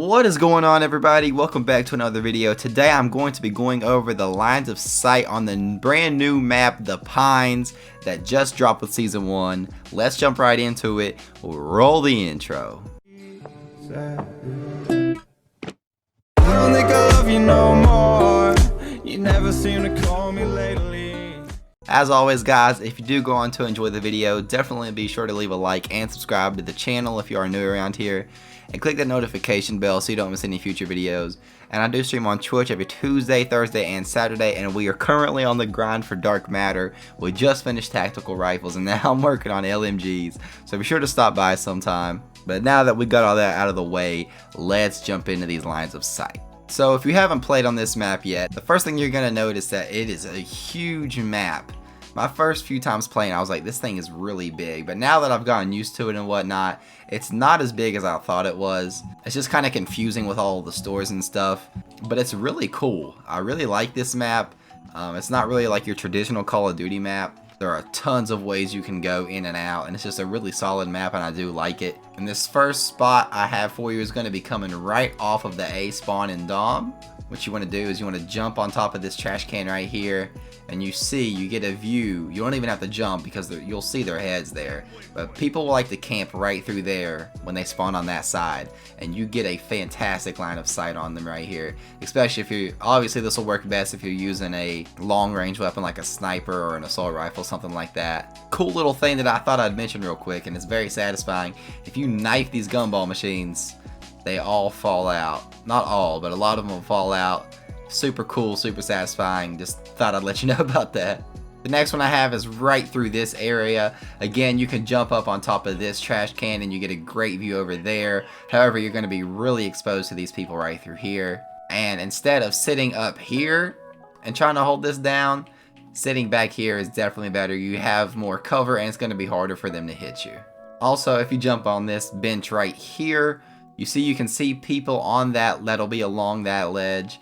What is going on, everybody? Welcome back to another video. Today I'm going to be going over the lines of sight on the brand new map, The Pines, that just dropped with Season 1. Let's jump right into it. We'll roll the intro. I don't think I love you no more. You never seem to call me lately. As always, guys, if you do go on to enjoy the video, definitely be sure to leave a like and subscribe to the channel if you are new around here. And click that notification bell so you don't miss any future videos. And I do stream on Twitch every Tuesday, Thursday, and Saturday. And we are currently on the grind for Dark Matter. We just finished Tactical Rifles and now I'm working on LMGs. So be sure to stop by sometime. But now that we got all that out of the way, let's jump into these lines of sight. So if you haven't played on this map yet, the first thing you're going to notice that it is a huge map. My first few times playing, I was like, this thing is really big. But now that I've gotten used to it and whatnot, it's not as big as I thought it was. It's just kind of confusing with all the stores and stuff. But it's really cool. I really like this map. It's not really like your traditional Call of Duty map. There are tons of ways you can go in and out, and it's just a really solid map, and I do like it. And this first spot I have for you is going to be coming right off of the A spawn in Dom. What you want to do is you want to jump on top of this trash can right here, and you get a view. You don't even have to jump because you'll see their heads there. But people like to camp right through there when they spawn on that side, and you get a fantastic line of sight on them right here. Especially if you, obviously this will work best if you're using a long range weapon like a sniper or an assault rifle, something like that. Cool little thing that I thought I'd mention real quick, and it's very satisfying. If you knife these gumball machines, they all fall out. Not all, but a lot of them will fall out. Super cool, super satisfying. Just thought I'd let you know about that. The next one I have is right through this area. Again, you can jump up on top of this trash can and you get a great view over there. However, you're going to be really exposed to these people right through here. And instead of sitting up here and trying to hold this down, sitting back here is definitely better. You have more cover and it's going to be harder for them to hit you. Also, if you jump on this bench right here, you can see people on that'll be along that ledge.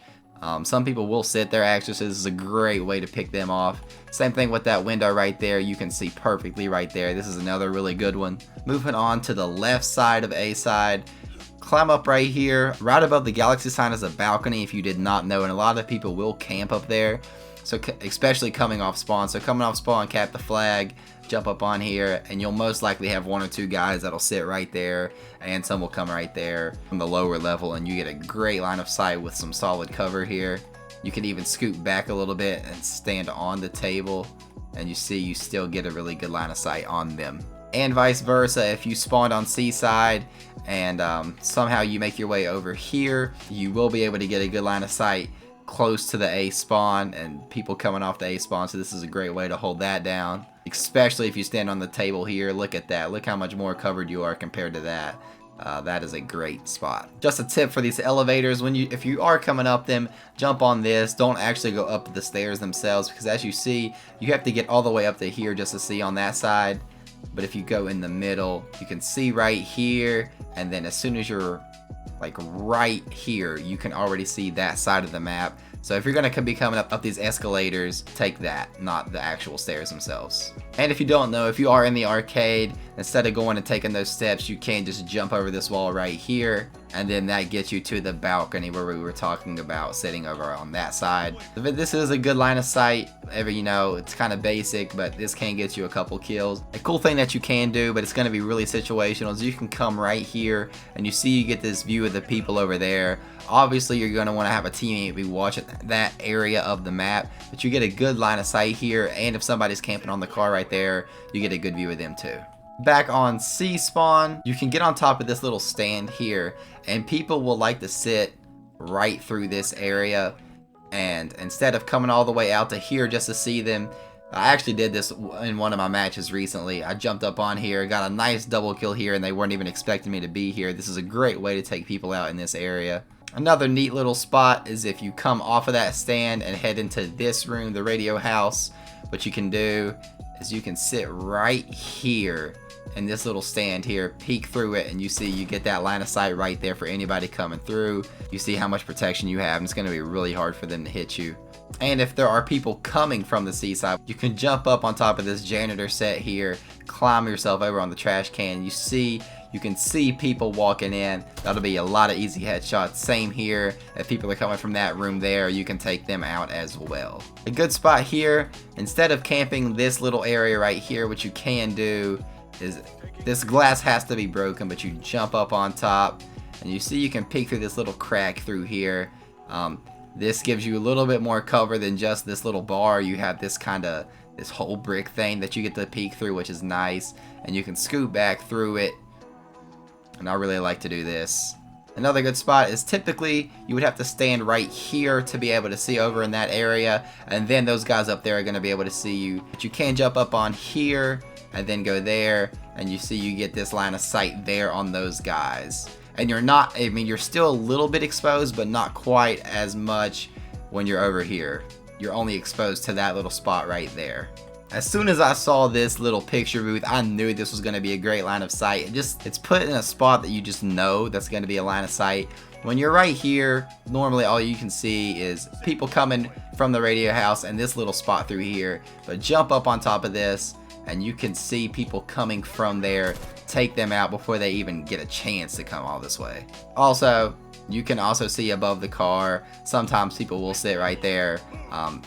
Some people will sit there. Actually, so this is a great way to pick them off. Same thing with that window right there. You can see perfectly right there. This is another really good one. Moving on to the left side of A side. Climb up right here. Right above the galaxy sign is a balcony if you did not know. And a lot of people will camp up there. So especially coming off spawn. So coming off spawn, cap the flag, jump up on here, and you'll most likely have one or two guys that'll sit right there, and some will come right there from the lower level, and you get a great line of sight with some solid cover here. You can even scoot back a little bit and stand on the table, and you still get a really good line of sight on them. And vice versa, if you spawned on Seaside and somehow you make your way over here, you will be able to get a good line of sight close to the A spawn and people coming off the A spawn, so this is a great way to hold that down, especially if you stand on the table here. Look at that. Look how much more covered you are compared to that. That is a great spot. Just a tip for these elevators, if you are coming up them, jump on this. Don't actually go up the stairs themselves, because as you see, you have to get all the way up to here just to see on that side. But if you go in the middle, you can see right here, and then as soon as you're like right here, you can already see that side of the map. So if you're going to be coming up these escalators, take that, not the actual stairs themselves. And if you don't know, if you are in the arcade, instead of going and taking those steps, you can just jump over this wall right here, and then that gets you to the balcony where we were talking about, sitting over on that side. This is a good line of sight. It's kind of basic, but this can get you a couple kills. A cool thing that you can do, but it's going to be really situational, is you can come right here and you get this view of the people over there. Obviously, you're going to want to have a teammate be watching that area of the map, but you get a good line of sight here, and if somebody's camping on the car right there, you get a good view of them too. Back on C spawn, you can get on top of this little stand here, and people will like to sit right through this area, and instead of coming all the way out to here just to see them, I actually did this in one of my matches recently. I jumped up on here, got a nice double kill here, and they weren't even expecting me to be here. This is a great way to take people out in this area. Another neat little spot is if you come off of that stand and head into this room, the radio house, what you can do is you can sit right here in this little stand here, peek through it, and you get that line of sight right there for anybody coming through. You see how much protection you have, and it's going to be really hard for them to hit you. And if there are people coming from the seaside, you can jump up on top of this janitor set here, climb yourself over on the trash can. You you can see people walking in. That'll be a lot of easy headshots. Same here. If people are coming from that room there, you can take them out as well. A good spot here, instead of camping this little area right here, what you can do is this glass has to be broken, but you jump up on top and you see you can peek through this little crack through here. This gives you a little bit more cover than just this little bar. You have this whole brick thing that you get to peek through, which is nice, and you can scoot back through it, and I really like to do this. Another good spot is typically you would have to stand right here to be able to see over in that area, and then those guys up there are going to be able to see you. But you can jump up on here and then go there, and you see you get this line of sight there on those guys. And you're not, I mean, you're still a little bit exposed, but not quite as much when you're over here. You're only exposed to that little spot right there. As soon as I saw this little picture booth, I knew this was going to be a great line of sight. It's put in a spot that you just know that's going to be a line of sight. When you're right here, normally all you can see is people coming from the radio house and this little spot through here. But jump up on top of this and you can see people coming from there, take them out before they even get a chance to come all this way. Also, you can also see above the car. Sometimes people will sit right there.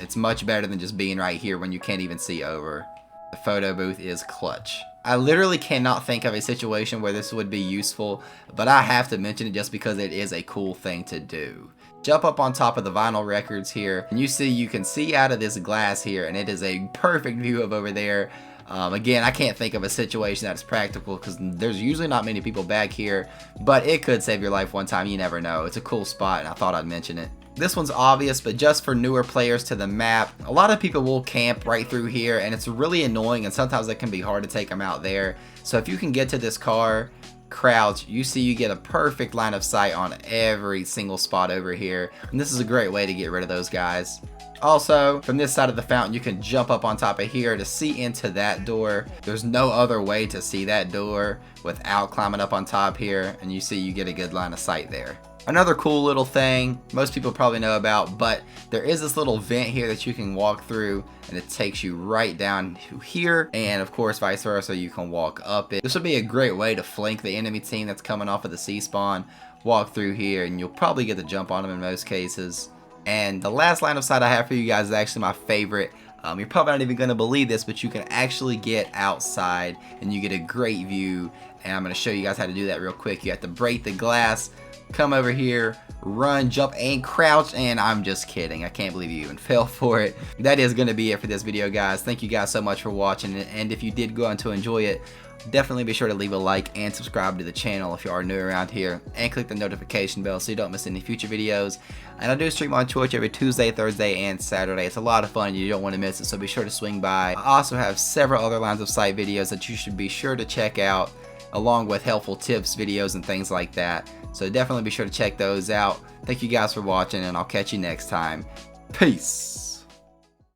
It's much better than just being right here when you can't even see over. The photo booth is clutch. I literally cannot think of a situation where this would be useful, but I have to mention it just because it is a cool thing to do. Jump up on top of the vinyl records here, and you can see out of this glass here, and it is a perfect view of over there. Again, I can't think of a situation that's practical because there's usually not many people back here, but it could save your life one time. You never know. It's a cool spot, and I thought I'd mention it. This one's obvious, but just for newer players to the map, a lot of people will camp right through here, and it's really annoying, and sometimes it can be hard to take them out there. So if you can get to this car, crouch, you see you get a perfect line of sight on every single spot over here, and this is a great way to get rid of those guys. Also, from this side of the fountain, you can jump up on top of here to see into that door. There's no other way to see that door without climbing up on top here, and you see you get a good line of sight there. Another cool little thing most people probably know about, but there is this little vent here that you can walk through, and it takes you right down to here, and of course vice versa, you can walk up it. This would be a great way to flank the enemy team that's coming off of the C-spawn. Walk through here, and you'll probably get the jump on them in most cases. And the last line of sight I have for you guys is actually my favorite. You're probably not even going to believe this, but you can actually get outside and you get a great view. And I'm going to show you guys how to do that real quick. You have to break the glass, come over here, run, jump, and crouch. And I'm just kidding. I can't believe you even fell for it. That is going to be it for this video, guys. Thank you guys so much for watching. And if you did go on to enjoy it, definitely be sure to leave a like and subscribe to the channel if you are new around here, and click the notification bell so you don't miss any future videos. And I do stream on Twitch every Tuesday, Thursday, and Saturday. It's a lot of fun and you don't want to miss it, so be sure to swing by. I also have several other lines of sight videos that you should be sure to check out, along with helpful tips videos and things like that. So definitely be sure to check those out. Thank you guys for watching, and I'll catch you next time. Peace.